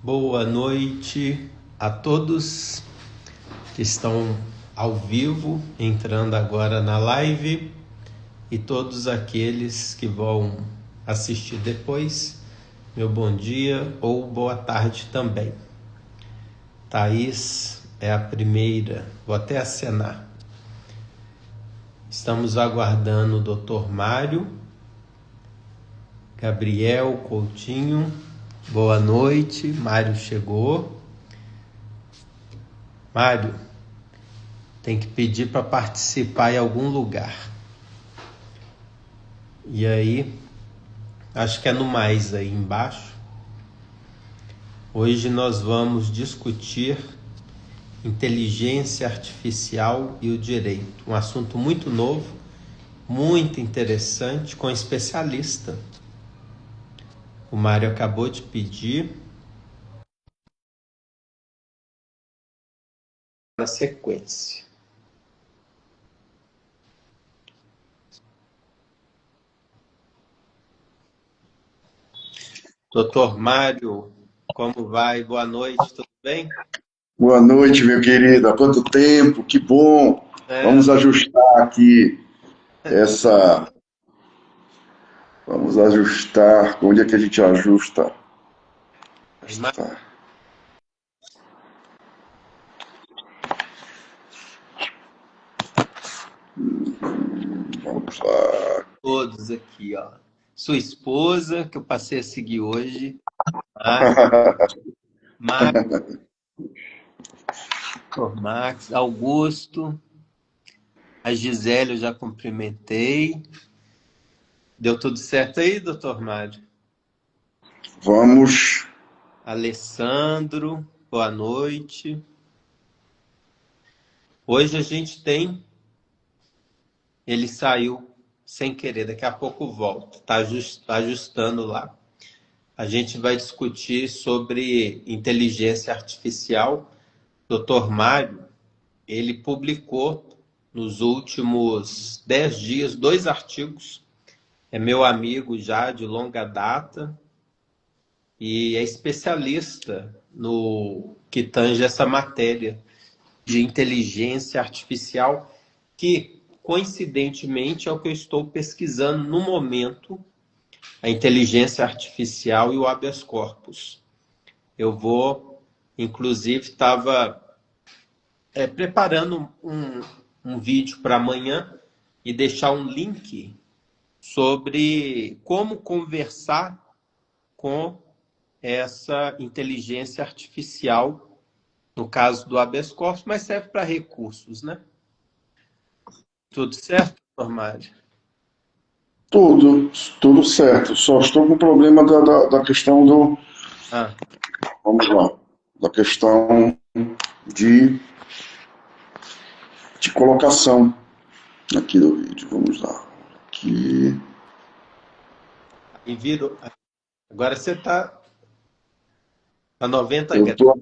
Boa noite a todos que estão ao vivo, entrando agora na live, e todos aqueles que vão assistir depois. Meu bom dia ou boa tarde também. Thaís é a primeira, vou até acenar. Estamos aguardando o Dr. Mário, Gabriel Coutinho. Boa noite, Mário chegou. Mário, tem que pedir para participar em algum lugar. E aí, acho que é no mais aí embaixo. Hoje nós vamos discutir inteligência artificial e o direito. Um assunto muito novo, muito interessante, com especialista. O Mário acabou de pedir. Na sequência. Doutor Mário, como vai? Boa noite, tudo bem? Boa noite, meu querido. Há quanto tempo? Que bom. Vamos ajustar aqui essa. Vamos ajustar. Onde é que a gente ajusta? Ajustar. Vamos lá. Todos aqui, ó. Sua esposa, que eu passei a seguir hoje. Max, Augusto. A Gisele eu já cumprimentei. Deu tudo certo aí, doutor Mário? Vamos. Alessandro, boa noite. Hoje a gente tem... Ele saiu sem querer, daqui a pouco volta. Está ajustando lá. A gente vai discutir sobre inteligência artificial. Dr. Mário, ele publicou nos últimos 10 dias 2 artigos. É meu amigo já de longa data e é especialista no que tange essa matéria de inteligência artificial, que coincidentemente é o que eu estou pesquisando no momento, a inteligência artificial e o habeas corpus. Eu vou, inclusive, estava preparando um vídeo para amanhã e deixar um link sobre como conversar com essa inteligência artificial, no caso do habeas corpus, mas serve para recursos, né? Tudo certo, doutor Mário? Tudo certo. Só estou com o problema da questão do. Vamos lá. Da questão de, de colocação aqui do vídeo. Vamos lá. Aqui. E virou. Agora você está a 90 Eu graus.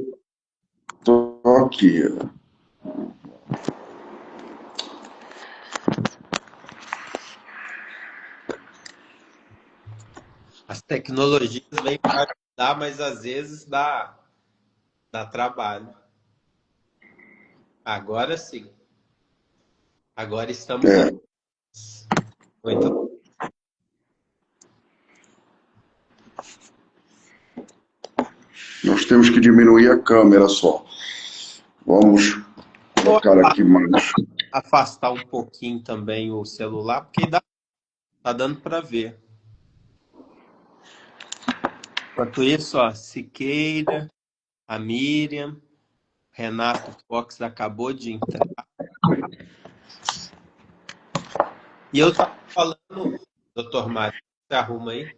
tô aqui. As tecnologias vêm para ajudar, mas às vezes dá trabalho. Agora sim. Agora estamos muito. Nós temos que diminuir a câmera só. Vamos colocar aqui mais. Afastar um pouquinho também o celular, porque tá dando para ver. Enquanto isso, ó, Siqueira, a Miriam, Renato Fox acabou de entrar. E eu estava falando, doutor Mário, você arruma aí,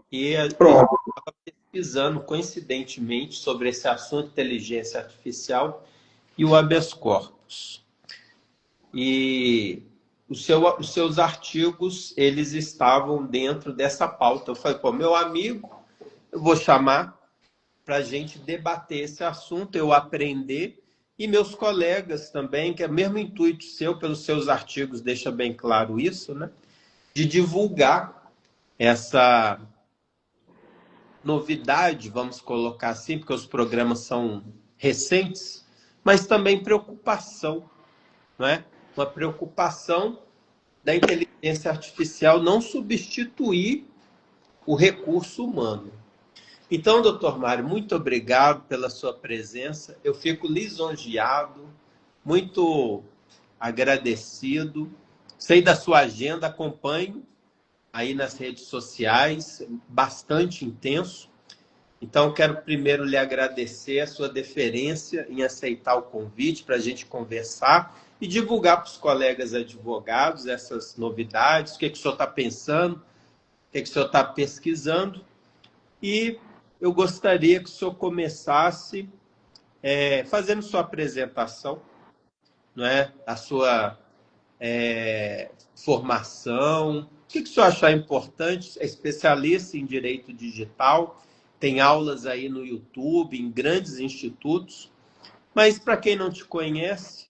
e eu estava pesquisando coincidentemente sobre esse assunto, inteligência artificial e o habeas corpus. E os seus artigos, eles estavam dentro dessa pauta. Eu falei, pô, meu amigo, eu vou chamar para a gente debater esse assunto, eu aprender, e meus colegas também, que é o mesmo intuito seu, pelos seus artigos, deixa bem claro isso, né? De divulgar novidade, vamos colocar assim, porque os programas são recentes, mas também preocupação, não é? Uma preocupação da inteligência artificial não substituir o recurso humano. Então, doutor Mário, muito obrigado pela sua presença. Eu fico lisonjeado, muito agradecido. Sei da sua agenda, acompanho aí nas redes sociais, bastante intenso. Então, quero primeiro lhe agradecer a sua deferência em aceitar o convite para a gente conversar e divulgar para os colegas advogados essas novidades, o que o senhor está pensando, o que o senhor está pesquisando. E eu gostaria que o senhor começasse fazendo sua apresentação, não é? A sua formação. O que o senhor achar importante? É especialista em direito digital, tem aulas aí no YouTube, em grandes institutos. Mas, para quem não te conhece,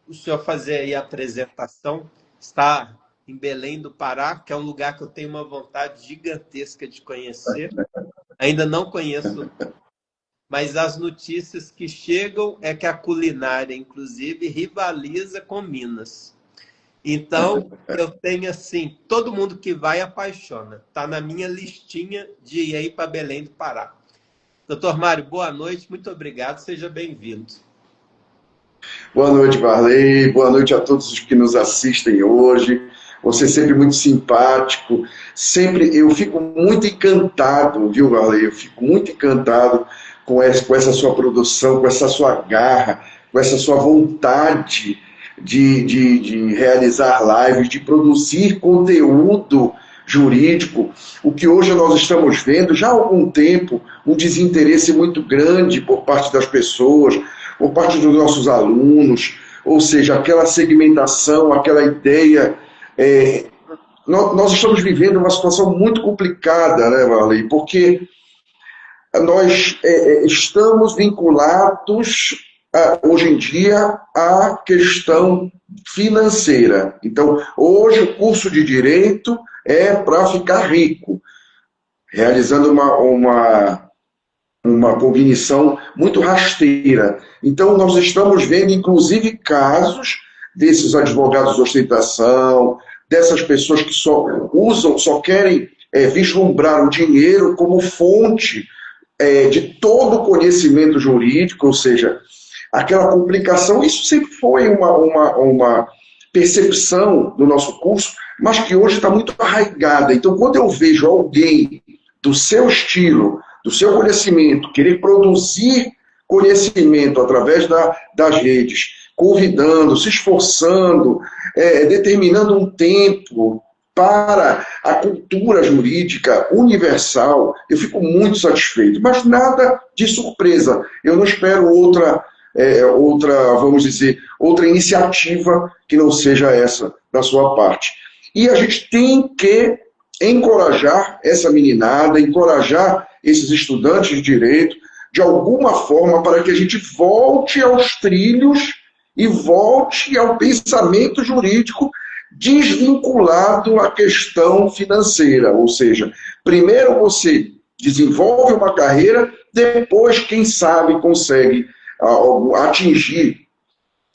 o senhor fazer aí a apresentação, está em Belém do Pará, que é um lugar que eu tenho uma vontade gigantesca de conhecer. Ainda não conheço, mas as notícias que chegam é que a culinária, inclusive, rivaliza com Minas. Então, eu tenho assim, todo mundo que vai apaixona. Está na minha listinha de ir aí para Belém do Pará. Doutor Mário, boa noite, muito obrigado, seja bem-vindo. Boa noite, Varley, boa noite a todos os que nos assistem hoje. Você é sempre muito simpático, sempre eu fico muito encantado, viu, Varley? Eu fico muito encantado com essa sua produção, com essa sua garra, com essa sua vontade de realizar lives, de produzir conteúdo jurídico, o que hoje nós estamos vendo já há algum tempo, um desinteresse muito grande por parte das pessoas, por parte dos nossos alunos, ou seja, aquela segmentação, aquela ideia. Nós estamos vivendo uma situação muito complicada, né, Marley? Porque nós estamos vinculados, hoje em dia, à questão financeira. Então, hoje, o curso de Direito é para ficar rico, realizando uma cognição muito rasteira. Então, nós estamos vendo, inclusive, casos desses advogados de ostentação, dessas pessoas que só querem vislumbrar o dinheiro como fonte de todo o conhecimento jurídico, ou seja, aquela complicação. Isso sempre foi uma percepção do nosso curso, mas que hoje está muito arraigada. Então, quando eu vejo alguém do seu estilo, do seu conhecimento, querer produzir conhecimento através das redes, convidando, se esforçando, determinando um tempo para a cultura jurídica universal, eu fico muito satisfeito. Mas nada de surpresa. Eu não espero outra, vamos dizer, outra iniciativa que não seja essa da sua parte. E a gente tem que encorajar essa meninada, encorajar esses estudantes de direito, de alguma forma, para que a gente volte aos trilhos e volte ao pensamento jurídico desvinculado à questão financeira. Ou seja, primeiro você desenvolve uma carreira, depois, quem sabe, consegue atingir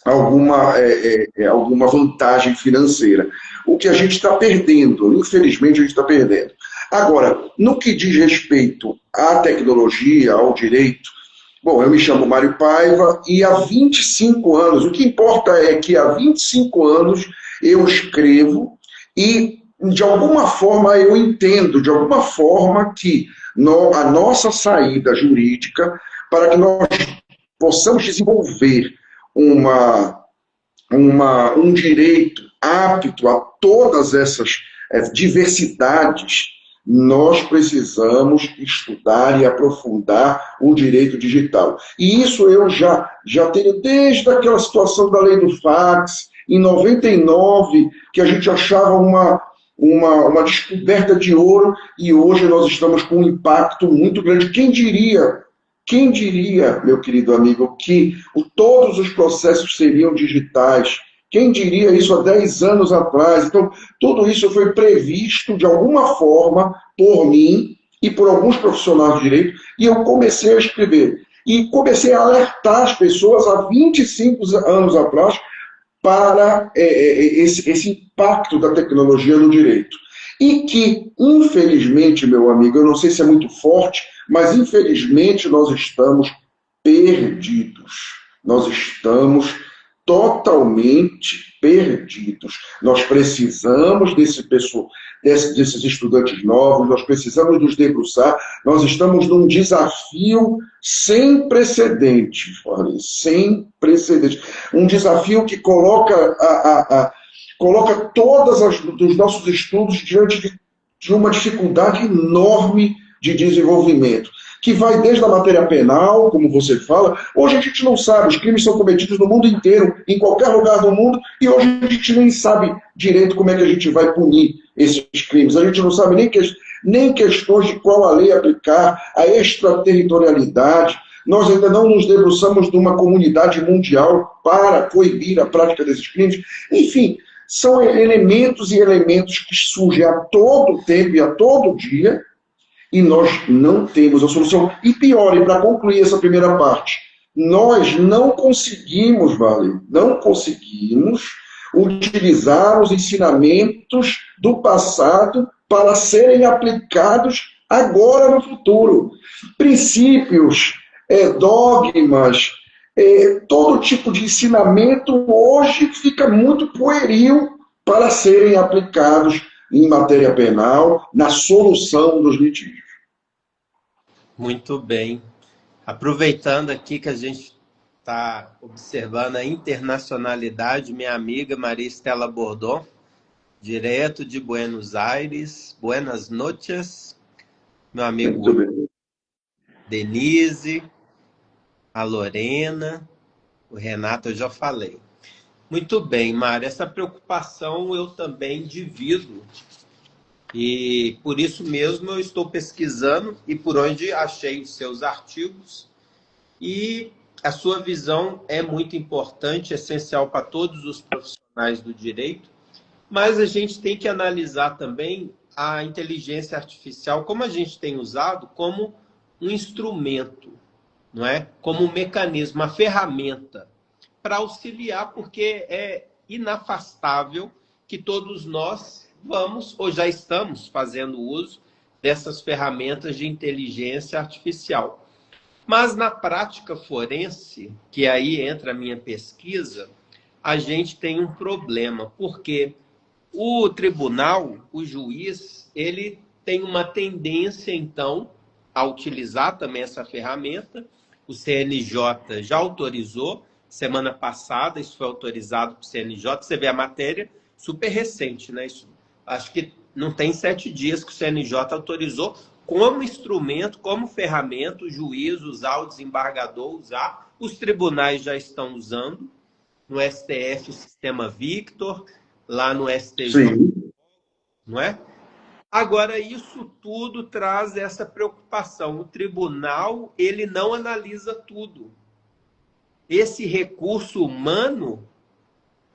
alguma vantagem financeira. O que a gente está perdendo, infelizmente a gente está perdendo. Agora, no que diz respeito à tecnologia, ao direito, bom, eu me chamo Mário Paiva e há 25 anos, o que importa é que há 25 anos eu escrevo e, de alguma forma, eu entendo, de alguma forma, que a nossa saída jurídica, para que nós possamos desenvolver um direito apto a todas essas diversidades, nós precisamos estudar e aprofundar o direito digital. E isso eu já tenho desde aquela situação da lei do fax, em 99, que a gente achava uma descoberta de ouro, e hoje nós estamos com um impacto muito grande. Quem diria, meu querido amigo, que todos os processos seriam digitais? Quem diria isso há 10 anos atrás? Então, tudo isso foi previsto de alguma forma por mim e por alguns profissionais de direito, e eu comecei a escrever. E comecei a alertar as pessoas há 25 anos atrás para esse impacto da tecnologia no direito. E que, infelizmente, meu amigo, eu não sei se é muito forte, mas infelizmente nós estamos perdidos. Nós estamos totalmente perdidos. Nós precisamos desses estudantes novos, nós precisamos nos debruçar. Nós estamos num desafio sem precedentes, sem precedentes. Um desafio que coloca todos os nossos estudos diante de uma dificuldade enorme de desenvolvimento, que vai desde a matéria penal, como você fala. Hoje a gente não sabe, os crimes são cometidos no mundo inteiro, em qualquer lugar do mundo, e hoje a gente nem sabe direito como é que a gente vai punir esses crimes. A gente não sabe nem questões de qual a lei aplicar, a extraterritorialidade. Nós ainda não nos debruçamos de uma comunidade mundial para coibir a prática desses crimes. Enfim, são elementos e elementos que surgem a todo tempo e a todo dia, e nós não temos a solução. E pior, e para concluir essa primeira parte, nós não conseguimos, não conseguimos utilizar os ensinamentos do passado para serem aplicados agora no futuro. Princípios, dogmas, todo tipo de ensinamento hoje fica muito pueril para serem aplicados em matéria penal, na solução dos litígios. Muito bem. Aproveitando aqui que a gente está observando a internacionalidade, minha amiga Maria Estela Bordon, direto de Buenos Aires. Buenas noches, meu amigo Denise, a Lorena, o Renato, eu já falei. Muito bem, Mário, essa preocupação eu também divido. E por isso mesmo eu estou pesquisando e por onde achei os seus artigos. E a sua visão é muito importante, essencial para todos os profissionais do direito, mas a gente tem que analisar também a inteligência artificial, como a gente tem usado, como um instrumento, não é? Como um mecanismo, uma ferramenta para auxiliar, porque é inafastável que todos nós vamos ou já estamos fazendo uso dessas ferramentas de inteligência artificial. Mas na prática forense, que aí entra a minha pesquisa, a gente tem um problema, porque o tribunal, o juiz, ele tem uma tendência, então, a utilizar também essa ferramenta. O CNJ já autorizou, semana passada isso foi autorizado para o CNJ, você vê a matéria super recente, né? Isso, acho que não tem 7 dias que o CNJ autorizou como instrumento, como ferramenta, o juiz usar, o desembargador usar, os tribunais já estão usando, no STF o sistema Victor, lá no STJ, Sim. não é? Agora, isso tudo traz essa preocupação. O tribunal, ele não analisa tudo. Esse recurso humano,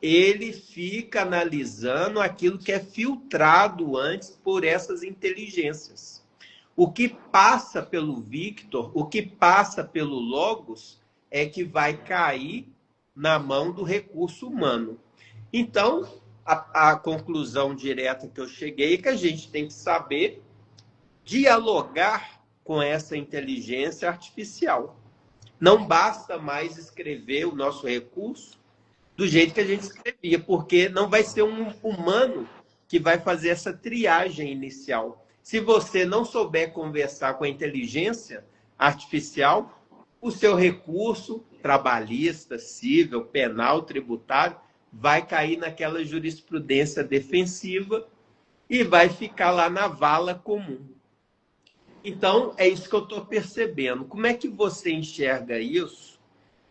ele fica analisando aquilo que é filtrado antes por essas inteligências. O que passa pelo Victor, o que passa pelo Logos, é que vai cair na mão do recurso humano. Então, a conclusão direta que eu cheguei é que a gente tem que saber dialogar com essa inteligência artificial. Não basta mais escrever o nosso recurso do jeito que a gente escrevia, porque não vai ser um humano que vai fazer essa triagem inicial. Se você não souber conversar com a inteligência artificial, o seu recurso trabalhista, civil, penal, tributário, vai cair naquela jurisprudência defensiva e vai ficar lá na vala comum. Então, é isso que eu estou percebendo. Como é que você enxerga isso?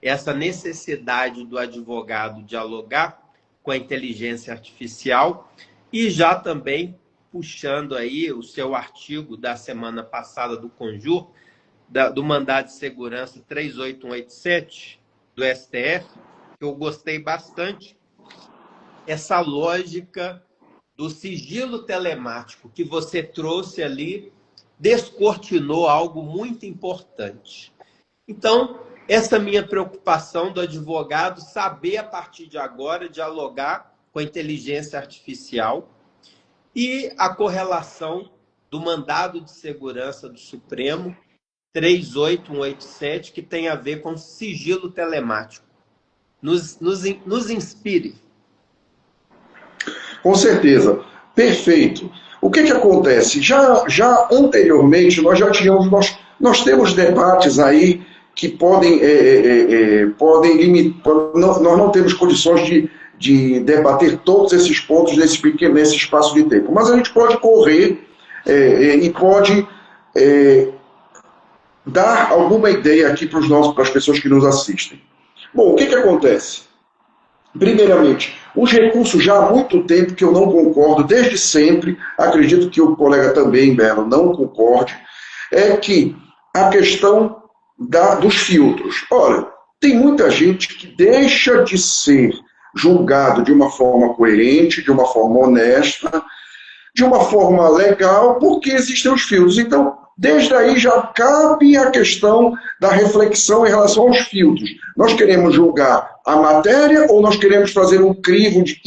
Essa necessidade do advogado dialogar com a inteligência artificial e já também puxando aí o seu artigo da semana passada do Conjur, do mandado de segurança 38187 do STF, que eu gostei bastante, essa lógica do sigilo telemático que você trouxe ali descortinou algo muito importante. Então, essa minha preocupação do advogado saber, a partir de agora, dialogar com a inteligência artificial e a correlação do mandado de segurança do Supremo 38187, que tem a ver com sigilo telemático. Nos inspire. Com certeza. Perfeito. O que acontece? Já anteriormente, nós temos debates aí que podem limitar. Nós não temos condições de debater todos esses pontos nesse espaço de tempo. Mas a gente pode correr e pode dar alguma ideia aqui para as pessoas que nos assistem. Bom, o que acontece? Primeiramente, os recursos já há muito tempo que eu não concordo, desde sempre, acredito que o colega também, Belo, não concorde, é que a questão dos filtros. Olha, tem muita gente que deixa de ser julgado de uma forma coerente, de uma forma honesta, de uma forma legal, porque existem os filtros. Então, desde aí já cabe a questão da reflexão em relação aos filtros. Nós queremos julgar a matéria ou nós queremos fazer um crivo de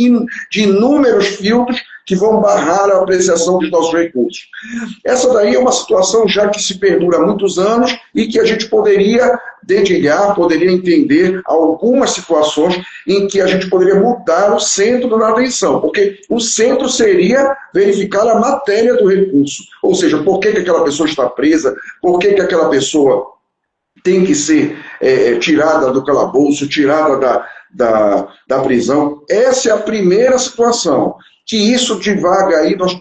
inúmeros filtros que vão barrar a apreciação dos nossos recursos? Essa daí é uma situação já que se perdura há muitos anos e que a gente poderia dedilhar, poderia entender algumas situações em que a gente poderia mudar o centro da atenção, porque o centro seria verificar a matéria do recurso, ou seja, por que aquela pessoa está presa, por que aquela pessoa tem que ser tirada do calabouço, tirada da prisão. Essa é a primeira situação. Que isso divaga aí, nós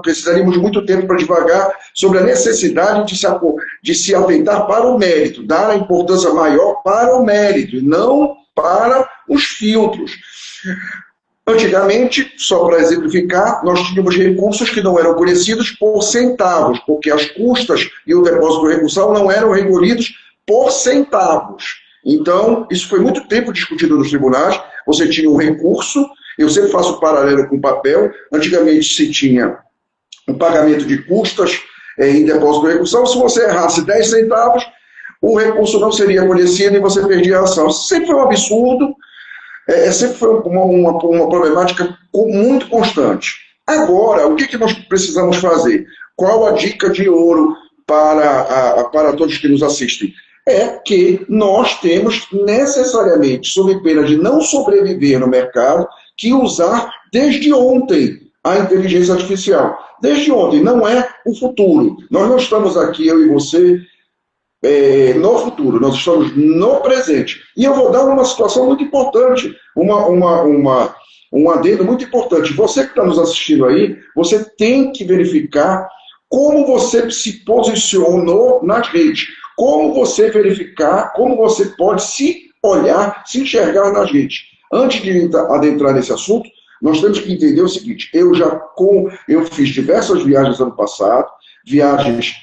precisaríamos muito tempo para divagar sobre a necessidade de se atentar para o mérito, dar a importância maior para o mérito, e não para os filtros. Antigamente, só para exemplificar, nós tínhamos recursos que não eram conhecidos por centavos, porque as custas e o depósito recursal não eram recolhidos por centavos. Então, isso foi muito tempo discutido nos tribunais. Você tinha um recurso, eu sempre faço paralelo com o papel, antigamente se tinha um pagamento de custas em depósito recursal, se você errasse 10 centavos, o recurso não seria conhecido e você perdia a ação. Isso sempre foi um absurdo, sempre foi uma problemática muito constante. Agora, o que nós precisamos fazer? Qual a dica de ouro para todos que nos assistem? É que nós temos necessariamente, sob pena de não sobreviver no mercado, que usar desde ontem a inteligência artificial. Desde ontem, não é o futuro. Nós não estamos aqui, eu e você, no futuro, nós estamos no presente. E eu vou dar uma situação muito importante, um adendo muito importante. Você que está nos assistindo aí, você tem que verificar como você se posicionou nas redes. Como você verificar, como você pode se olhar, se enxergar nas redes. Antes de adentrar nesse assunto, nós temos que entender o seguinte: eu fiz diversas viagens ano passado, viagens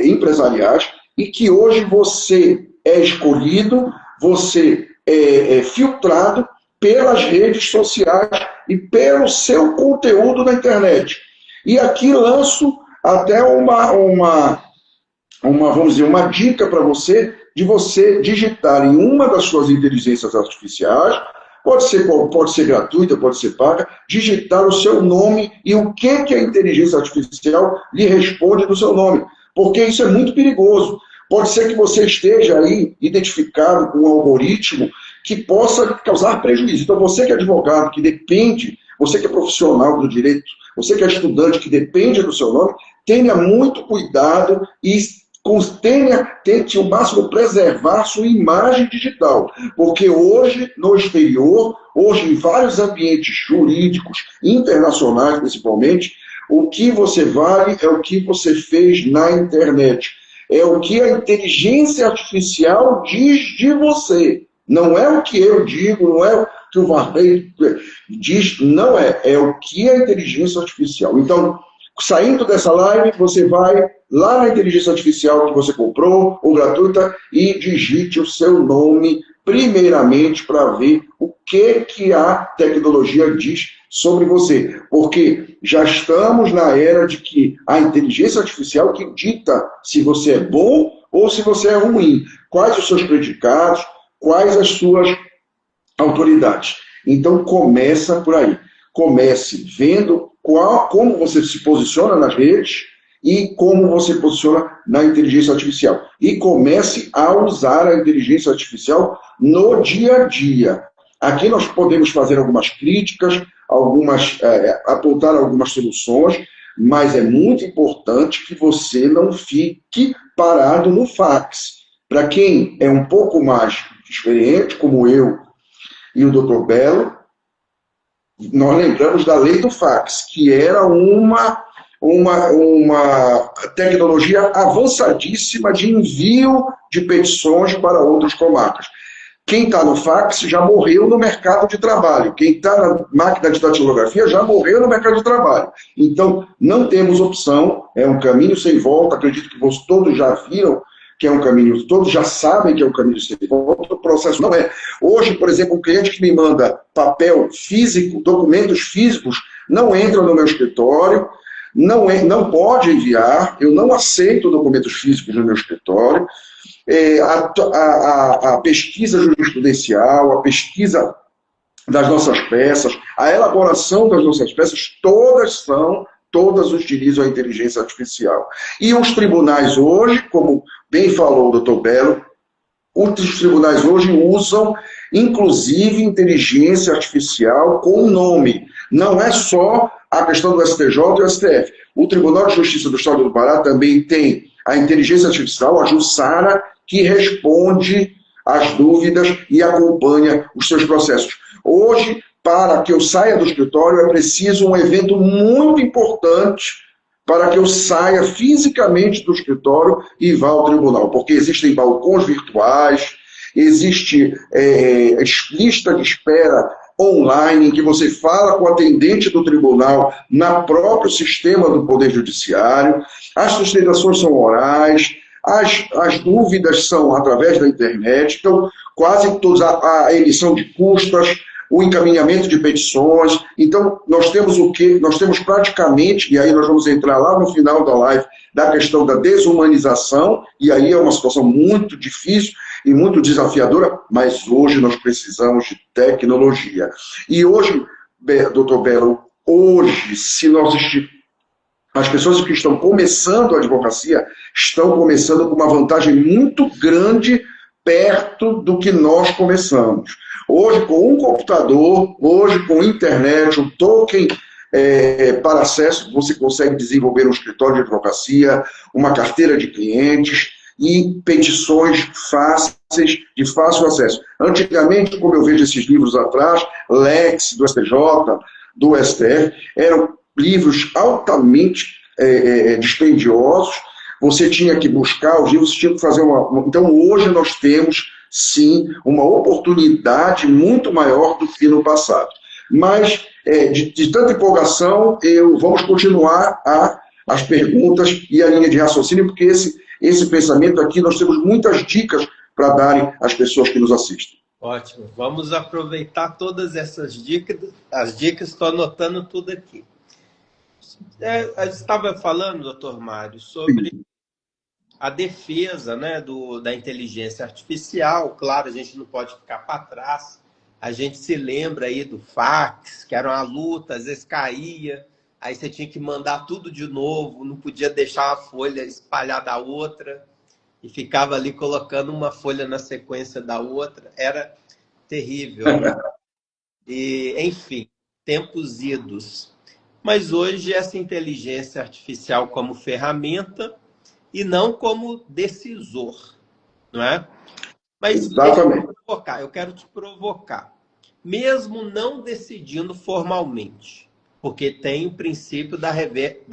empresariais, e que hoje você é escolhido, você é filtrado pelas redes sociais e pelo seu conteúdo na internet. E aqui lanço até vamos dizer, uma dica para você, de você digitar em uma das suas inteligências artificiais, pode ser gratuita, pode ser paga, digitar o seu nome e o que a inteligência artificial lhe responde do seu nome. Porque isso é muito perigoso. Pode ser que você esteja aí identificado com um algoritmo que possa causar prejuízo. Então, você que é advogado, que depende, você que é profissional do direito, você que é estudante, que depende do seu nome, tenha muito cuidado e tente o máximo preservar sua imagem digital, porque hoje no exterior, hoje em vários ambientes jurídicos, internacionais principalmente, o que você vale é o que você fez na internet, é o que a inteligência artificial diz de você, não é o que eu digo, não é o que o Varley diz, não é o que a inteligência artificial. Então, saindo dessa live, você vai lá na inteligência artificial que você comprou, ou gratuita, e digite o seu nome, primeiramente para ver o que a tecnologia diz sobre você. Porque já estamos na era de que a inteligência artificial que dita se você é bom ou se você é ruim. Quais os seus predicados, quais as suas autoridades. Então começa por aí. Comece vendo como você se posiciona nas redes e como você se posiciona na inteligência artificial. E comece a usar a inteligência artificial no dia a dia. Aqui nós podemos fazer algumas críticas, apontar algumas soluções, mas é muito importante que você não fique parado no fax. Para quem é um pouco mais experiente, como eu e o Dr. Belo, nós lembramos da lei do fax, que era uma tecnologia avançadíssima de envio de petições para outras comarcas. Quem está no fax já morreu no mercado de trabalho. Quem está na máquina de datilografia já morreu no mercado de trabalho. Então, não temos opção, é um caminho sem volta, acredito que vocês todos já viram que é um caminho, todos já sabem que é um caminho sem volta, o processo não é. Hoje, por exemplo, um cliente que me manda papel físico, documentos físicos, não entra no meu escritório, não pode enviar, eu não aceito documentos físicos no meu escritório. A pesquisa jurisprudencial, a pesquisa das nossas peças, a elaboração das nossas peças, todas utilizam a inteligência artificial. E os tribunais hoje, como bem falou o doutor Belo, os tribunais hoje usam, inclusive, inteligência artificial com nome. Não é só a questão do STJ e do STF. O Tribunal de Justiça do Estado do Pará também tem a inteligência artificial, a Jussara, que responde às dúvidas e acompanha os seus processos. Hoje, para que eu saia do escritório, é preciso um evento muito importante para que eu saia fisicamente do escritório e vá ao tribunal, porque existem balcões virtuais, existe lista de espera online, em que você fala com o atendente do tribunal no próprio sistema do Poder Judiciário, as sustentações são orais, as dúvidas são através da internet, então quase toda a emissão de custas, o encaminhamento de petições. Então, nós temos o quê? Nós temos praticamente, e aí nós vamos entrar lá no final da live, da questão da desumanização, e aí é uma situação muito difícil e muito desafiadora, mas hoje nós precisamos de tecnologia. E hoje, doutor Belo, hoje, as pessoas que estão começando a advocacia estão começando com uma vantagem muito grande perto do que nós começamos. Hoje, com um computador, hoje com internet, um token para acesso, você consegue desenvolver um escritório de advocacia, uma carteira de clientes e petições fáceis, de fácil acesso. Antigamente, como eu vejo esses livros atrás, Lex, do STJ, do STF, eram livros altamente dispendiosos, você tinha que buscar os livros, você tinha que fazer Então, hoje nós temos, sim, uma oportunidade muito maior do que no passado. Mas, de tanta empolgação, vamos continuar as perguntas e a linha de raciocínio, porque esse pensamento aqui, nós temos muitas dicas para darem às pessoas que nos assistem. Ótimo. Vamos aproveitar todas essas dicas. As dicas, estou anotando tudo aqui. Eu estava falando, doutor Mário, sobre a defesa, né, da inteligência artificial. Claro, a gente não pode ficar para trás. A gente se lembra aí do fax, que era uma luta, às vezes caía, aí você tinha que mandar tudo de novo, não podia deixar a folha espalhar da outra, e ficava ali colocando uma folha na sequência da outra. Era terrível. E, enfim, tempos idos. Mas hoje essa inteligência artificial como ferramenta e não como decisor, não é? Mas exatamente. Eu quero te provocar. Mesmo não decidindo formalmente, porque tem o princípio da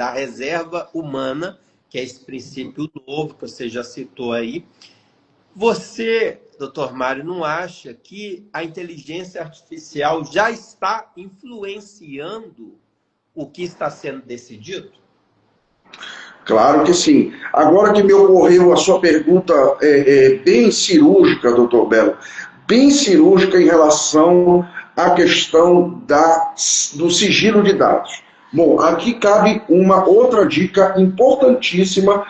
reserva humana, que é esse princípio novo que você já citou aí. Você, doutor Mário, não acha que a inteligência artificial já está influenciando o que está sendo decidido? Claro que sim. Agora que me ocorreu a sua pergunta bem cirúrgica, doutor Belo, bem cirúrgica em relação à questão do sigilo de dados. Bom, aqui cabe uma outra dica importantíssima,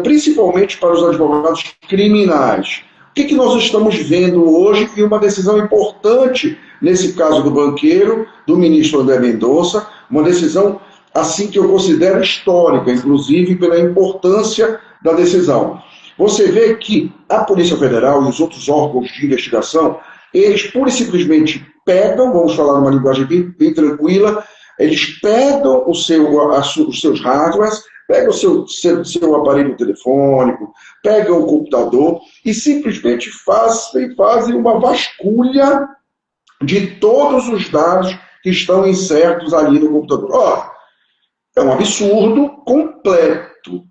principalmente para os advogados criminais. O que nós estamos vendo hoje e uma decisão importante nesse caso do banqueiro, do ministro André Mendonça, uma decisão assim que eu considero histórica, inclusive pela importância da decisão. Você vê que a Polícia Federal e os outros órgãos de investigação, eles pura e simplesmente pegam, vamos falar numa linguagem bem tranquila, eles pegam os seus hardwares, pegam o seu aparelho telefônico, pegam o computador e simplesmente fazem uma vasculha de todos os dados que estão insertos ali no computador. Ora, é um absurdo completo,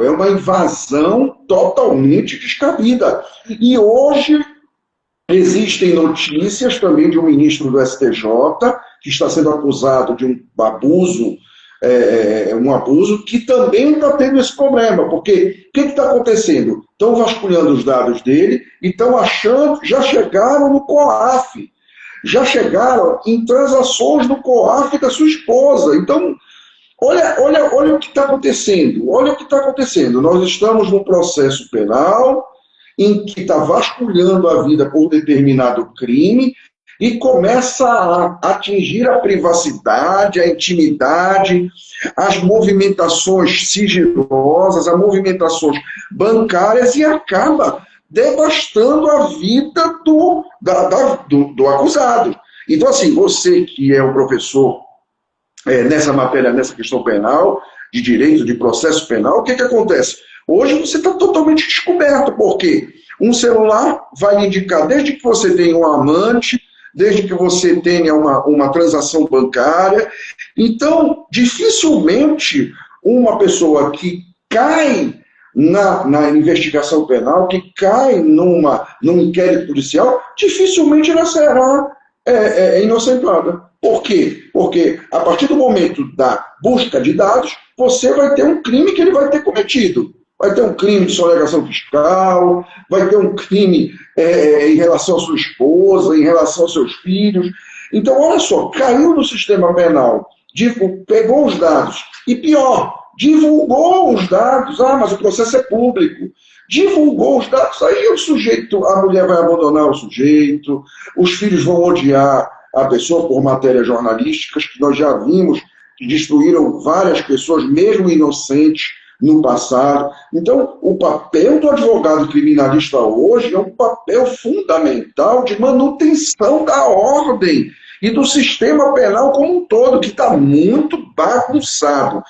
é uma invasão totalmente descabida. E hoje existem notícias também de um ministro do STJ que está sendo acusado de um abuso, que também está tendo esse problema, porque o que está acontecendo? Estão vasculhando os dados dele e estão achando, já chegaram no COAF, já chegaram em transações no COAF da sua esposa. Então, olha o que está acontecendo, Nós estamos num processo penal em que está vasculhando a vida por determinado crime e começa a atingir a privacidade, a intimidade, as movimentações sigilosas, as movimentações bancárias e acaba devastando a vida do acusado. Então, assim, você que é um professor nessa matéria, nessa questão penal, de direito, de processo penal, o que acontece? Hoje você está totalmente descoberto, porque um celular vai lhe indicar, desde que você tenha um amante, desde que você tenha uma transação bancária. Então, dificilmente uma pessoa que cai na investigação penal, que cai num inquérito policial, dificilmente ela será inocentada. Por quê? Porque a partir do momento da busca de dados, você vai ter um crime que ele vai ter cometido. Vai ter um crime de sonegação fiscal, vai ter um crime em relação à sua esposa, em relação aos seus filhos. Então, olha só, caiu no sistema penal, pegou os dados, e pior, divulgou os dados. Ah, mas o processo é público. Divulgou os dados, aí a mulher vai abandonar o sujeito, os filhos vão odiar a pessoa por matérias jornalísticas, que nós já vimos que destruíram várias pessoas, mesmo inocentes, no passado. Então, o papel do advogado criminalista hoje é um papel fundamental de manutenção da ordem e do sistema penal como um todo, que está muito bagunçado.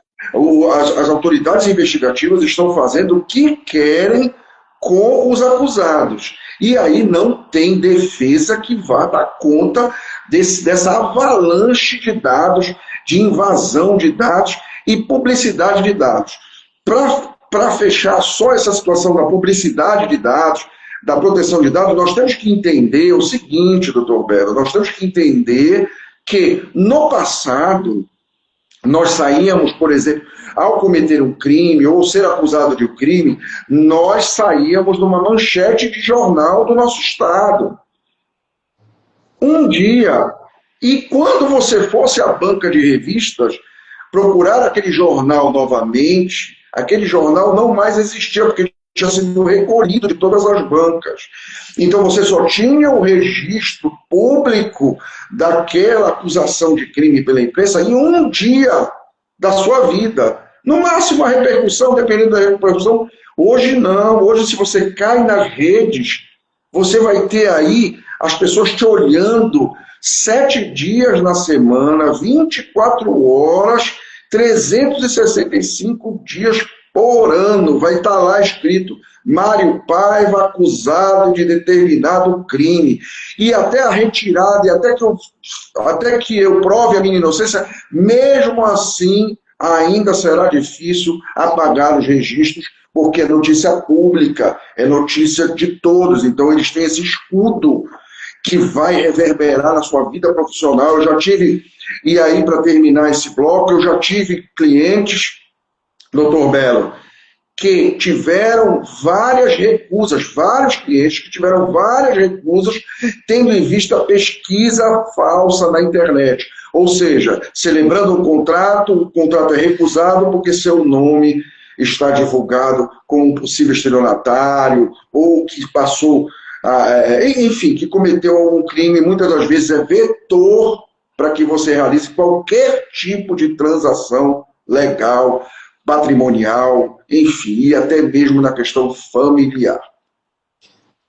As autoridades investigativas estão fazendo o que querem com os acusados. E aí não tem defesa que vá dar conta dessa avalanche de dados, de invasão de dados e publicidade de dados. Para fechar só essa situação da publicidade de dados, da proteção de dados, nós temos que entender o seguinte, doutor Belo, nós temos que entender que no passado nós saíamos, por exemplo, ao cometer um crime ou ser acusado de um crime, nós saíamos numa manchete de jornal do nosso estado. Um dia, e quando você fosse à banca de revistas, procurar aquele jornal novamente, aquele jornal não mais existia, porque tinha sido recolhido de todas as bancas. Então você só tinha o registro público daquela acusação de crime pela imprensa em um dia da sua vida. No máximo a repercussão, dependendo da repercussão. Hoje não, hoje se você cai nas redes, você vai ter aí as pessoas te olhando 7 dias na semana, 24 horas, 365 dias por ano. Vai estar lá escrito Mário Paiva acusado de determinado crime. E até a retirada, e até que eu prove a minha inocência, mesmo assim ainda será difícil apagar os registros, porque é notícia pública, é notícia de todos. Então eles têm esse escudo que vai reverberar na sua vida profissional. Eu já tive, e aí para terminar esse bloco, eu já tive clientes, doutor Belo, que tiveram várias recusas, vários clientes que tiveram várias recusas, tendo em vista a pesquisa falsa na internet. Ou seja, celebrando o contrato é recusado porque seu nome está divulgado como um possível estelionatário, ou que passou, enfim, que cometeu algum crime, muitas das vezes é vetor para que você realize qualquer tipo de transação legal, patrimonial, enfim, e até mesmo na questão familiar.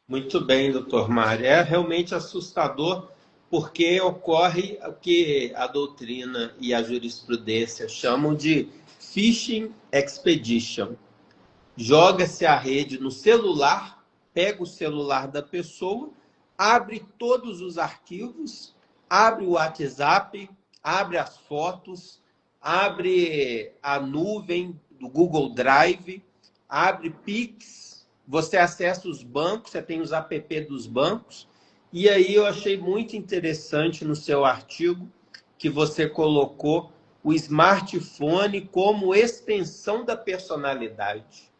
Muito bem, doutor Mário. É realmente assustador, porque ocorre o que a doutrina e a jurisprudência chamam de phishing expedition. Joga-se a rede no celular, pega o celular da pessoa, abre todos os arquivos, abre o WhatsApp, abre as fotos, abre a nuvem do Google Drive, abre Pix, você acessa os bancos, você tem os app dos bancos, e aí eu achei muito interessante no seu artigo que você colocou o smartphone como extensão da personalidade.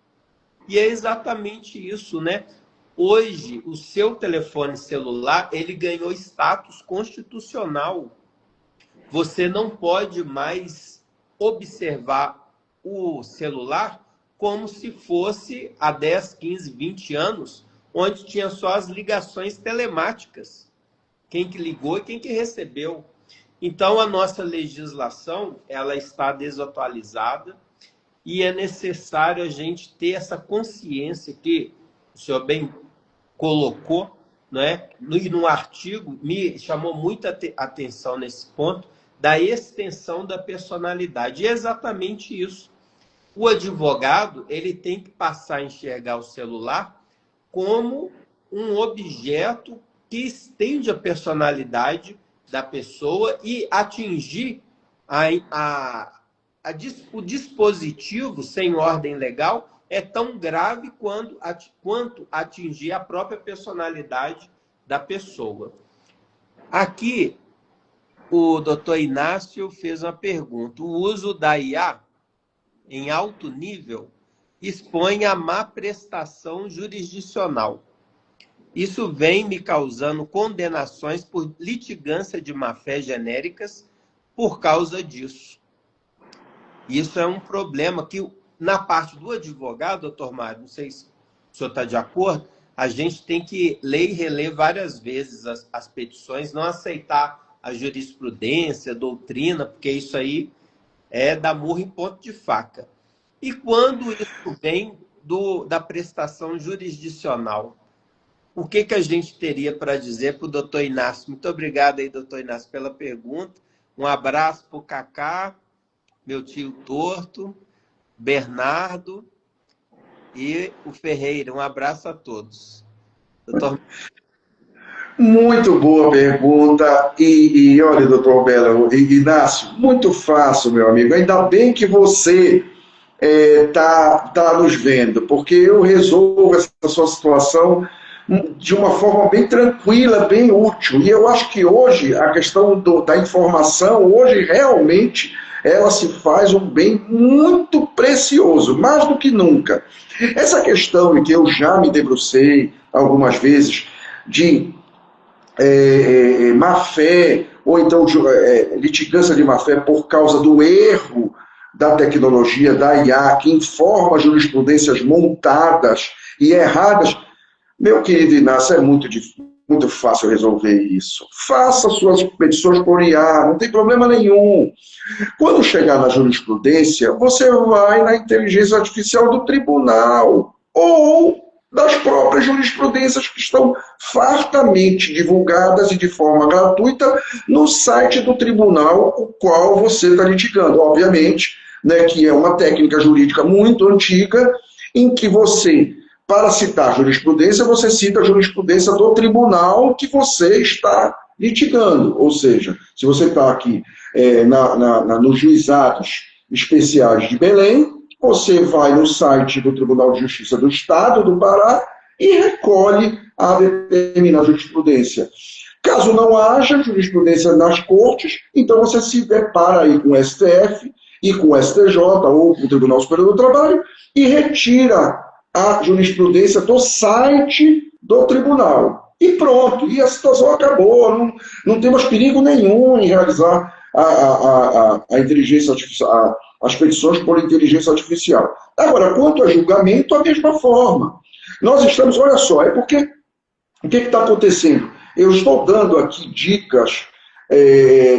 E é exatamente isso, né? Hoje, o seu telefone celular, ele ganhou status constitucional. Você não pode mais observar o celular como se fosse há 10, 15, 20 anos, onde tinha só as ligações telemáticas. Quem que ligou e quem que recebeu. Então, a nossa legislação, ela está desatualizada e é necessário a gente ter essa consciência que o senhor bem colocou, né? E no artigo me chamou muita atenção nesse ponto da extensão da personalidade. E é exatamente isso. O advogado, ele tem que passar a enxergar o celular como um objeto que estende a personalidade da pessoa e atingir o dispositivo sem ordem legal é tão grave quanto atingir a própria personalidade da pessoa. Aqui, o doutor Inácio fez uma pergunta. O uso da IA em alto nível expõe a má prestação jurisdicional. Isso vem me causando condenações por litigância de má-fé genéricas por causa disso. Isso é um problema que, na parte do advogado, doutor Mário, não sei se o senhor está de acordo, a gente tem que ler e reler várias vezes as petições, não aceitar a jurisprudência, a doutrina, porque isso aí é dar murro em ponto de faca. E quando isso vem da prestação jurisdicional, o que a gente teria para dizer para o doutor Inácio? Muito obrigado aí, doutor Inácio, pela pergunta. Um abraço para o Cacá, meu tio Torto, Bernardo e o Ferreira. Um abraço a todos. Doutor... Muito boa pergunta. E olha, doutor Belo, Inácio, muito fácil, meu amigo. Ainda bem que você tá nos vendo, porque eu resolvo essa sua situação de uma forma bem tranquila, bem útil. E eu acho que hoje a questão da informação, hoje realmente ela se faz um bem muito precioso, mais do que nunca. Essa questão em que eu já me debrucei algumas vezes de má-fé, ou então litigância de má-fé por causa do erro da tecnologia, da IA, que informa jurisprudências montadas e erradas. Meu querido Inácio, é muito fácil resolver isso. Faça suas petições por IA, não tem problema nenhum. Quando chegar na jurisprudência, você vai na inteligência artificial do tribunal ou das próprias jurisprudências que estão fartamente divulgadas e de forma gratuita no site do tribunal o qual você está litigando. Obviamente, né, que é uma técnica jurídica muito antiga, em que você, para citar jurisprudência, você cita a jurisprudência do tribunal que você está litigando. Ou seja, se você está aqui nos juizados especiais de Belém, você vai no site do Tribunal de Justiça do Estado do Pará e recolhe a determinada jurisprudência. Caso não haja jurisprudência nas cortes, então você se depara aí com o STF ir com o STJ ou com o Tribunal Superior do Trabalho e retira a jurisprudência do site do tribunal. E pronto, e a situação acabou, não temos perigo nenhum em realizar a inteligência artificial, as petições por inteligência artificial. Agora, quanto a julgamento, a mesma forma. Nós estamos, olha só, é porque o que está acontecendo? Eu estou dando aqui dicas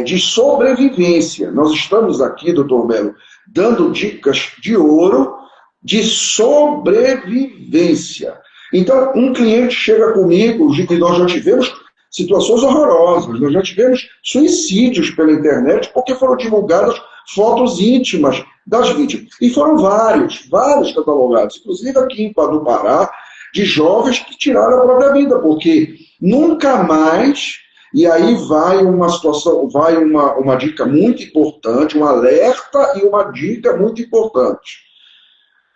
de sobrevivência. Nós estamos aqui, doutor Belo, dando dicas de ouro de sobrevivência. Então, um cliente chega comigo, e nós já tivemos situações horrorosas, nós já tivemos suicídios pela internet porque foram divulgadas fotos íntimas das vítimas. E foram vários catalogados, inclusive aqui no Pará, de jovens que tiraram a própria vida, porque nunca mais, e aí vai uma situação, vai uma dica muito importante, um alerta e uma dica muito importante.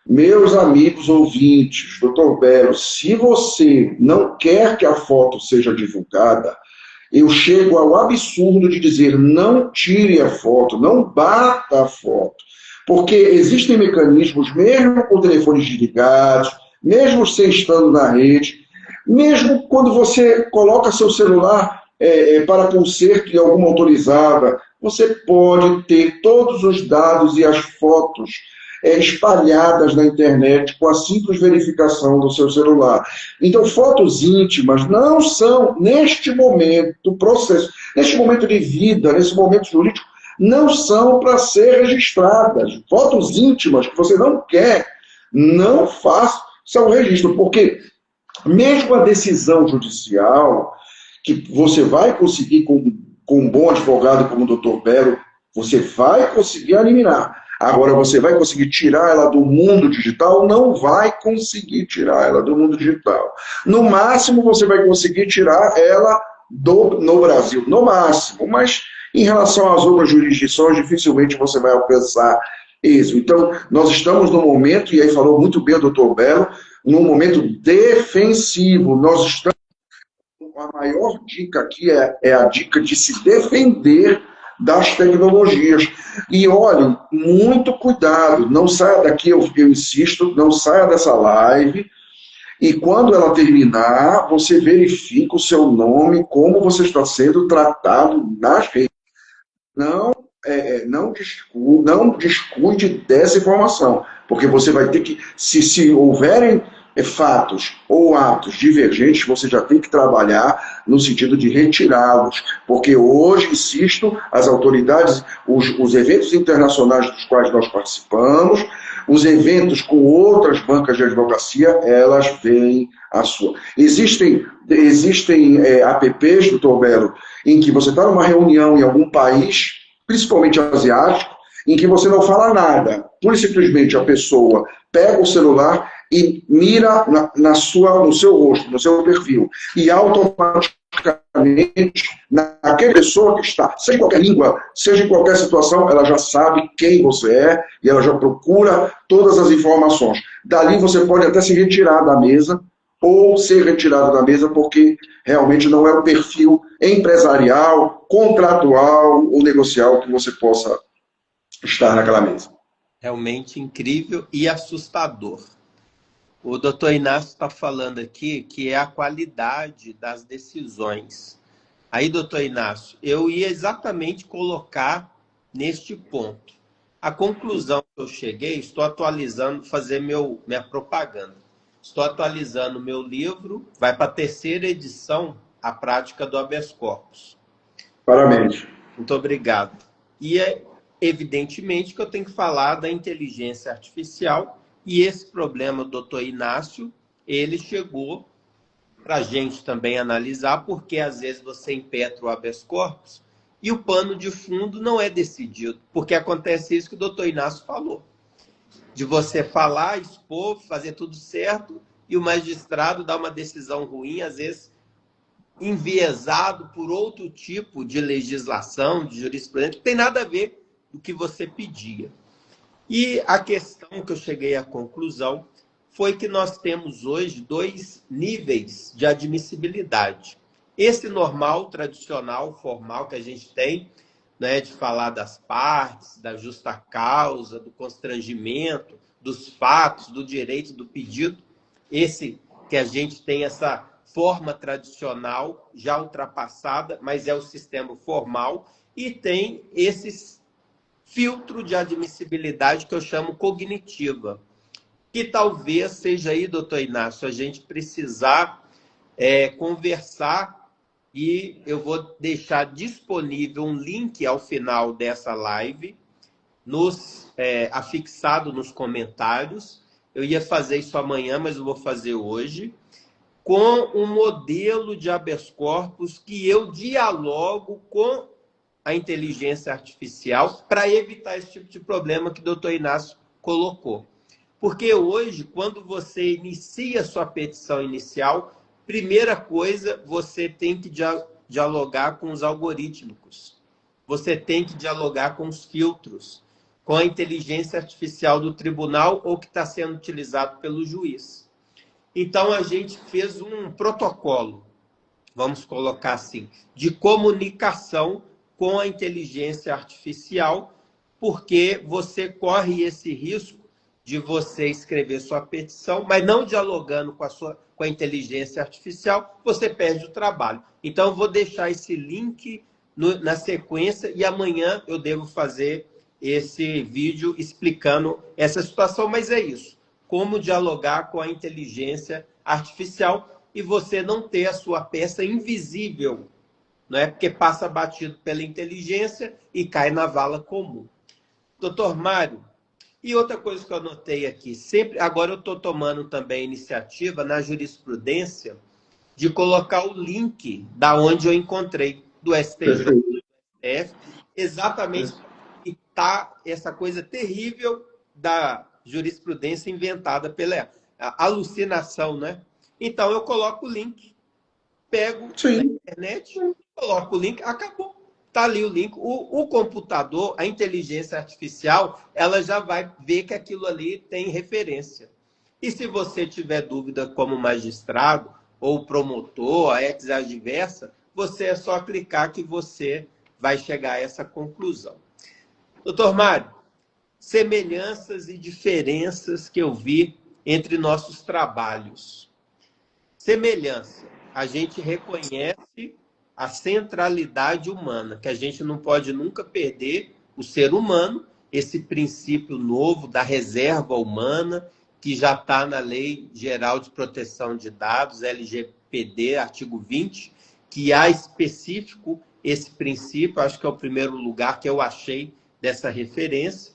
Meus amigos ouvintes, doutor Belo, se você não quer que a foto seja divulgada, eu chego ao absurdo de dizer não tire a foto, não bata a foto, porque existem mecanismos, mesmo com telefones desligados, mesmo você estando na rede, mesmo quando você coloca seu celular para conserto de alguma autorizada, você pode ter todos os dados e as fotos espalhadas na internet com a simples verificação do seu celular. Então, fotos íntimas não são, neste momento do processo, neste momento de vida, nesse momento jurídico, não são para ser registradas. Fotos íntimas que você não quer, não faça o registro, porque mesmo a decisão judicial, que você vai conseguir com um bom advogado como o doutor Belo, você vai conseguir eliminar. Agora, você vai conseguir tirar ela do mundo digital? Não vai conseguir tirar ela do mundo digital. No máximo, você vai conseguir tirar ela no Brasil. No máximo. Mas, em relação às outras jurisdições, dificilmente você vai alcançar isso. Então, nós estamos no momento, e aí falou muito bem o doutor Belo, num momento defensivo. Nós estamos... A maior dica aqui é a dica de se defender das tecnologias. E olhem, muito cuidado, não saia daqui, eu insisto, não saia dessa live, e quando ela terminar, você verifica o seu nome, como você está sendo tratado nas redes. Não descuide dessa informação, porque você vai ter que, se houverem fatos ou atos divergentes, você já tem que trabalhar no sentido de retirá-los, porque hoje, insisto, as autoridades, os eventos internacionais dos quais nós participamos, os eventos com outras bancas de advocacia, elas veem a sua. Existem apps, doutor Belo, em que você está numa reunião em algum país, principalmente asiático, em que você não fala nada. Pura e simplesmente a pessoa pega o celular e mira no seu rosto, no seu perfil. E automaticamente, naquela pessoa que está, seja em qualquer língua, seja em qualquer situação, ela já sabe quem você é e ela já procura todas as informações. Dali você pode até se retirar da mesa ou ser retirado da mesa porque realmente não é o perfil empresarial, contratual ou negocial que você possa estar naquela mesa. Realmente incrível e assustador. O doutor Inácio está falando aqui que é a qualidade das decisões. Aí, doutor Inácio, eu ia exatamente colocar neste ponto. A conclusão que eu cheguei, estou atualizando, fazer minha propaganda. Estou atualizando meu livro, vai para a 3ª edição, A Prática do Habeas Corpus. Parabéns. Muito obrigado. E é evidentemente que eu tenho que falar da inteligência artificial, e esse problema, doutor Inácio, ele chegou para a gente também analisar, porque às vezes você impetra o habeas corpus e o pano de fundo não é decidido, porque acontece isso que o doutor Inácio falou, de você falar, expor, fazer tudo certo, e o magistrado dá uma decisão ruim, às vezes enviesado por outro tipo de legislação, de jurisprudência, que tem nada a ver com o que você pedia. E a questão que eu cheguei à conclusão foi que nós temos hoje 2 níveis de admissibilidade. Esse normal, tradicional, formal que a gente tem né, de falar das partes, da justa causa, do constrangimento, dos fatos, do direito do pedido. Esse que a gente tem essa forma tradicional já ultrapassada, mas é o sistema formal, e tem esse filtro de admissibilidade que eu chamo cognitiva, que talvez seja aí, doutor Inácio, a gente precisar conversar, e eu vou deixar disponível um link ao final dessa live, afixado nos comentários. Eu ia fazer isso amanhã, mas eu vou fazer hoje, com um modelo de habeas corpus que eu dialogo com a inteligência artificial para evitar esse tipo de problema que o doutor Inácio colocou. Porque hoje, quando você inicia sua petição inicial, primeira coisa, você tem que dialogar com os algorítmicos. Você tem que dialogar com os filtros, com a inteligência artificial do tribunal ou que está sendo utilizado pelo juiz. Então, a gente fez um protocolo, vamos colocar assim, de comunicação com a inteligência artificial, porque você corre esse risco de você escrever sua petição, mas não dialogando com a inteligência artificial, você perde o trabalho. Então, eu vou deixar esse link na sequência e amanhã eu devo fazer esse vídeo explicando essa situação, mas é isso. Como dialogar com a inteligência artificial e você não ter a sua peça invisível, não é? Porque passa batido pela inteligência e cai na vala comum. Doutor Mário, e outra coisa que eu anotei aqui, sempre, agora eu estou tomando também a iniciativa na jurisprudência de colocar o link da onde eu encontrei, do STJ, do STF, exatamente que está essa coisa terrível da jurisprudência inventada pela alucinação, né? Então eu coloco o link, pego na internet, coloco o link, acabou. Está ali o link. O computador, a inteligência artificial, ela já vai ver que aquilo ali tem referência. E se você tiver dúvida como magistrado, ou promotor, a ex adversa, você é só clicar que você vai chegar a essa conclusão. Doutor Mário, semelhanças e diferenças que eu vi entre nossos trabalhos. Semelhança. A gente reconhece a centralidade humana, que a gente não pode nunca perder o ser humano, esse princípio novo da reserva humana, que já está na Lei Geral de Proteção de Dados, LGPD, artigo 20, que há específico esse princípio, acho que é o primeiro lugar que eu achei dessa referência,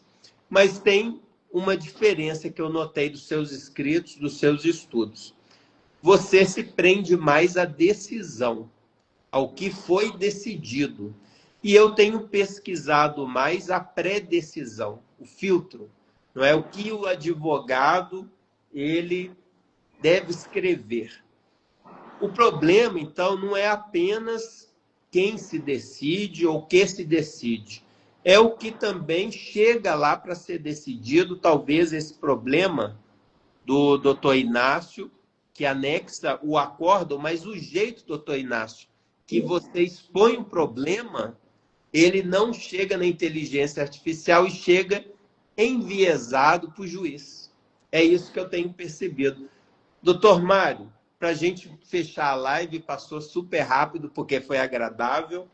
mas tem uma diferença que eu notei dos seus escritos, dos seus estudos. Você se prende mais à decisão, ao que foi decidido. E eu tenho pesquisado mais a pré-decisão, o filtro, não é? O que o advogado ele deve escrever. O problema, então, não é apenas quem se decide ou o que se decide. É o que também chega lá para ser decidido, talvez esse problema do doutor Inácio, que anexa o acórdão, mas o jeito, doutor Inácio, que você expõe um problema, ele não chega na inteligência artificial e chega enviesado para o juiz. É isso que eu tenho percebido. Doutor Mário, para a gente fechar a live, passou super rápido, porque foi agradável.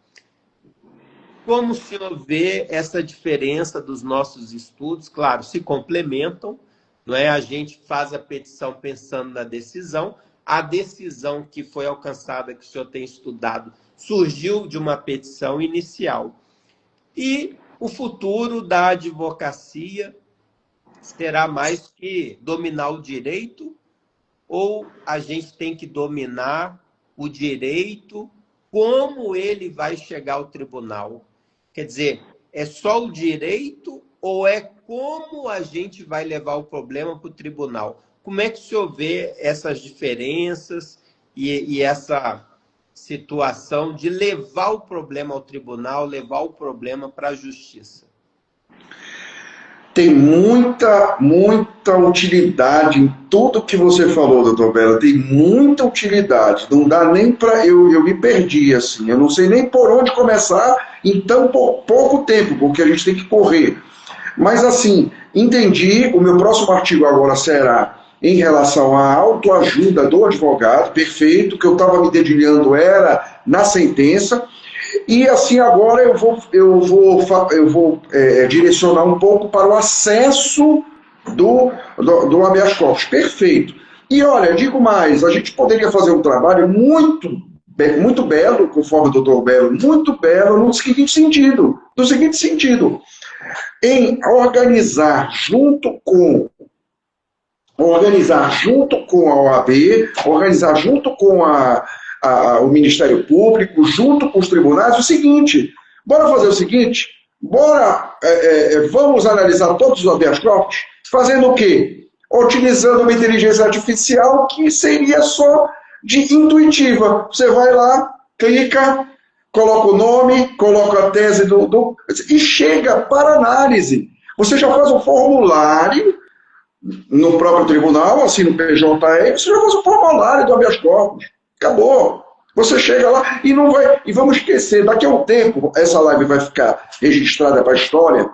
Como o senhor vê essa diferença dos nossos estudos? Claro, se complementam, não é? A gente faz a petição pensando na decisão. A decisão que foi alcançada, que o senhor tem estudado, surgiu de uma petição inicial. E o futuro da advocacia será mais que dominar o direito, ou a gente tem que dominar o direito, como ele vai chegar ao tribunal? Quer dizer, é só o direito ou é como a gente vai levar o problema para o tribunal? Como é que o senhor vê essas diferenças e essa situação de levar o problema ao tribunal, levar o problema para a justiça? Tem muita utilidade em tudo que você falou, doutor Bela. Tem muita utilidade. Não dá nem para... Eu me perdi, assim. Eu não sei nem por onde começar em tão pouco tempo, porque a gente tem que correr. Mas assim, entendi, o meu próximo artigo agora será em relação à autoajuda do advogado, perfeito, o que eu estava me dedilhando era na sentença, e assim agora eu vou direcionar um pouco para o acesso do habeas corpus. Perfeito. E olha, digo mais, a gente poderia fazer um trabalho muito belo, conforme o doutor Belo, muito belo no seguinte sentido, em organizar junto com a OAB, organizar junto com o Ministério Público, junto com os tribunais, o seguinte, bora fazer o seguinte, vamos analisar todos os habeas corpus, fazendo o quê? Utilizando uma inteligência artificial que seria só de intuitiva. Você vai lá, clica, coloca o nome, coloca a tese e chega para análise. Você já faz um formulário no próprio tribunal, assim no PJE, você já faz um formulário do habeas corpus. Acabou. Você chega lá e não vai. E vamos esquecer, daqui a um tempo, essa live vai ficar registrada para a história.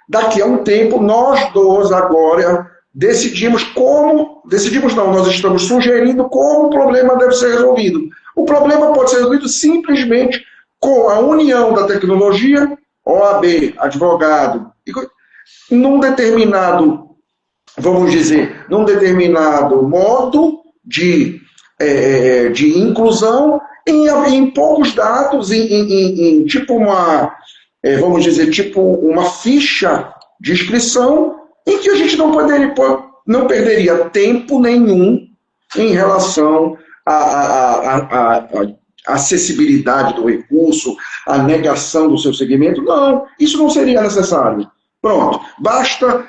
Daqui a um tempo, nós dois agora decidimos como. Decidimos não, nós estamos sugerindo como o problema deve ser resolvido. O problema pode ser resolvido simplesmente com a união da tecnologia, OAB, advogado, num determinado, vamos dizer, num determinado modo de inclusão em poucos dados, em tipo uma, vamos dizer, tipo uma ficha de inscrição em que a gente não perderia tempo nenhum em relação à acessibilidade do recurso, à negação do seu segmento. Não, isso não seria necessário. Pronto, basta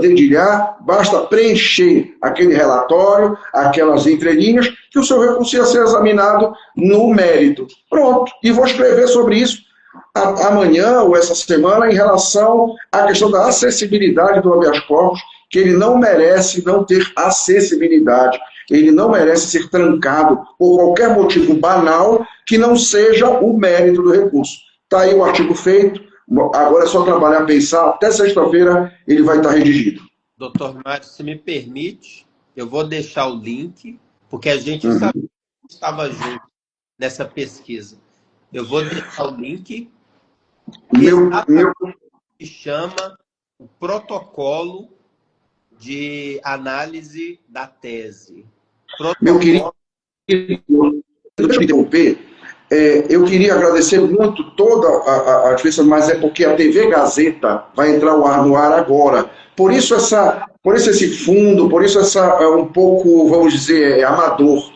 dedilhar, basta preencher aquele relatório, aquelas entrelinhas, que o seu recurso ia ser examinado no mérito. Pronto, e vou escrever sobre isso amanhã ou essa semana em relação à questão da acessibilidade do habeas corpus, que ele não merece não ter acessibilidade, ele não merece ser trancado por qualquer motivo banal que não seja o mérito do recurso. Está aí o artigo feito. Agora é só trabalhar, pensar, até sexta-feira ele vai estar redigido. Doutor Mário, se me permite, eu vou deixar o link, porque a gente estava junto nessa pesquisa. Eu vou deixar o link que chama o protocolo de análise da tese. Meu querido, deixa eu interromper. Eu queria agradecer muito toda a diferença, mas é porque a TV Gazeta vai entrar no ar agora. Por isso esse fundo, por isso um pouco, vamos dizer, amador.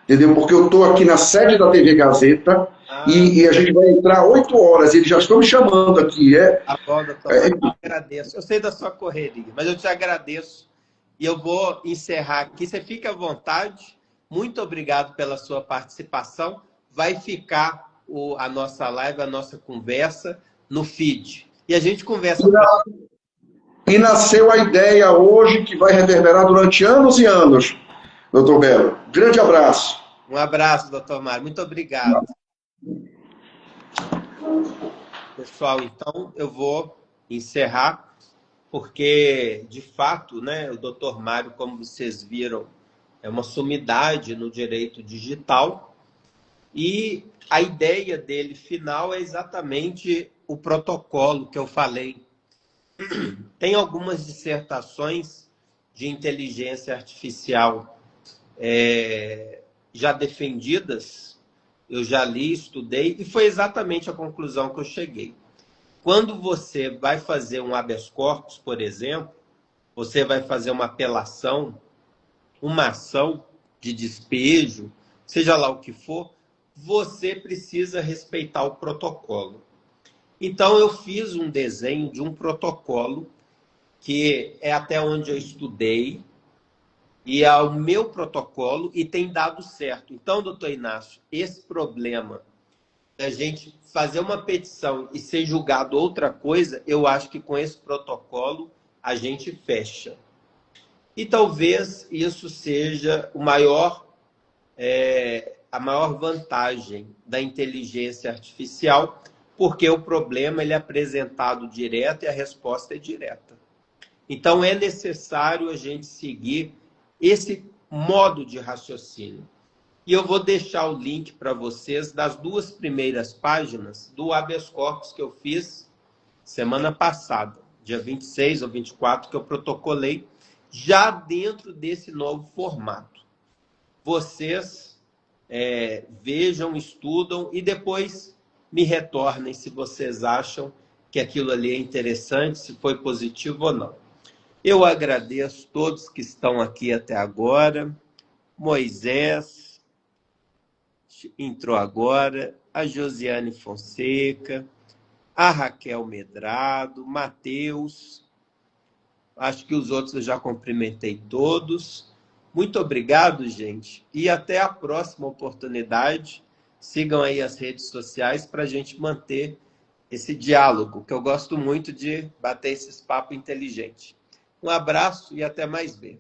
Entendeu? Porque eu estou aqui na sede da TV Gazeta e a gente vai entrar 8 horas. Eles já estão me chamando aqui. Tá bom, doutor. Eu agradeço. Eu sei da sua correria, mas eu te agradeço. E eu vou encerrar aqui. Você fica à vontade. Muito obrigado pela sua participação. Vai ficar a nossa live, a nossa conversa no feed. E a gente conversa. E nasceu a ideia hoje que vai reverberar durante anos e anos, doutor Belo. Grande abraço. Um abraço, doutor Mário. Muito obrigado. Pessoal, então eu vou encerrar, porque, de fato, né, o doutor Mário, como vocês viram, é uma sumidade no direito digital. E a ideia dele final é exatamente o protocolo que eu falei. Tem algumas dissertações de inteligência artificial já defendidas, eu já li, estudei, e foi exatamente a conclusão que eu cheguei. Quando você vai fazer um habeas corpus, por exemplo, você vai fazer uma apelação, uma ação de despejo, seja lá o que for, você precisa respeitar o protocolo. Então, eu fiz um desenho de um protocolo que é até onde eu estudei e é o meu protocolo e tem dado certo. Então, doutor Inácio, esse problema da gente fazer uma petição e ser julgado outra coisa, eu acho que com esse protocolo a gente fecha. E talvez isso seja a maior vantagem da inteligência artificial, porque o problema ele é apresentado direto e a resposta é direta. Então, é necessário a gente seguir esse modo de raciocínio. E eu vou deixar o link para vocês das 2 primeiras páginas do habeas corpus que eu fiz semana passada, dia 26 ou 24, que eu protocolei, já dentro desse novo formato. Vocês vejam, estudam e depois me retornem se vocês acham que aquilo ali é interessante, se foi positivo ou não. Eu agradeço todos que estão aqui até agora. Moisés entrou agora, a Josiane Fonseca, a Raquel Medrado, Matheus, acho que os outros eu já cumprimentei todos. Muito obrigado, gente, e até a próxima oportunidade. Sigam aí as redes sociais para a gente manter esse diálogo, que eu gosto muito de bater esses papos inteligentes. Um abraço e até mais ver.